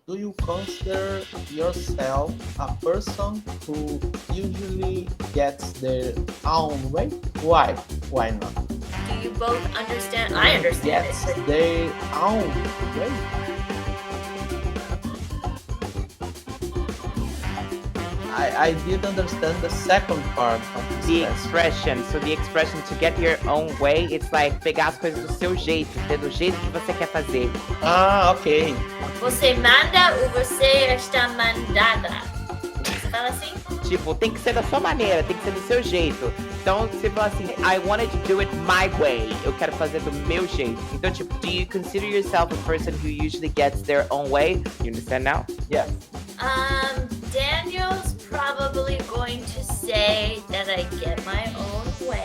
do you consider yourself a person who usually gets their own way? Why? Why not? Do you both understand? I understand Gets it. their own way. I did understand the second part of this The question. expression. So the expression to get your own way, it's like pegar as coisas do seu jeito, do jeito que você quer fazer. Ah, ok. Você manda ou você está mandada? Você fala assim? Tipo, tem que ser da sua maneira, tem que ser do seu jeito. Então, você fala assim, I wanted to do it my way. Eu quero fazer do meu jeito. Então, tipo, do you consider yourself a person who usually gets their own way? You understand now? Yes. Daniel's probably going to say that I get my own way.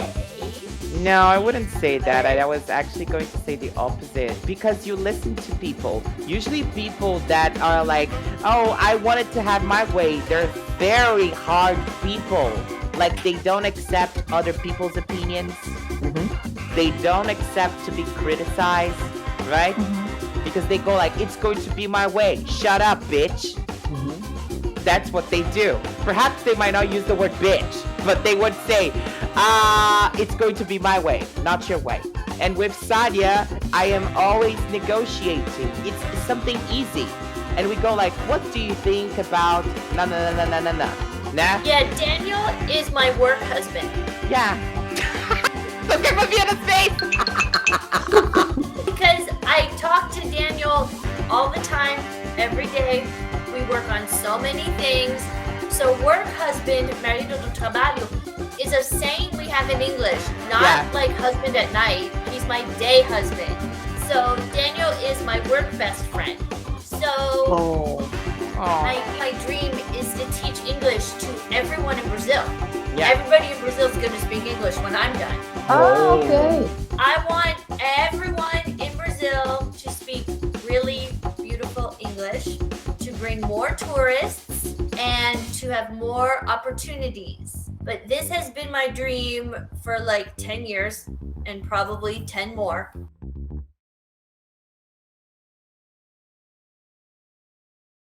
No, I wouldn't say that. I was actually going to say the opposite. Because you listen to people. Usually people that are like, oh, I wanted to have my way. They're very hard people. Like, they don't accept other people's opinions. Mm-hmm. They don't accept to be criticized, right? Mm-hmm. Because they go like, it's going to be my way. Shut up, bitch. Mm-hmm. That's what they do. Perhaps they might not use the word bitch, but they would say, it's going to be my way, not your way. And with Sadia, I am always negotiating. It's something easy. And we go like, what do you think about na na na na na na? Nah? Yeah, Daniel is my work husband. Yeah. Look at Viviana's face! Because I talk to Daniel all the time, every day. We work on so many things. So work husband, marido do trabalho, is a saying we have in English, not like husband at night. He's my day husband. So Daniel is my work best friend. So my dream is to teach English to everyone in Brazil. Yeah. Everybody in Brazil is going to speak English when I'm done. Oh, okay. I want everyone in Brazil to speak really beautiful English, to bring more tourists, and to have more opportunities. But this has been my dream for like 10 years and probably 10 more.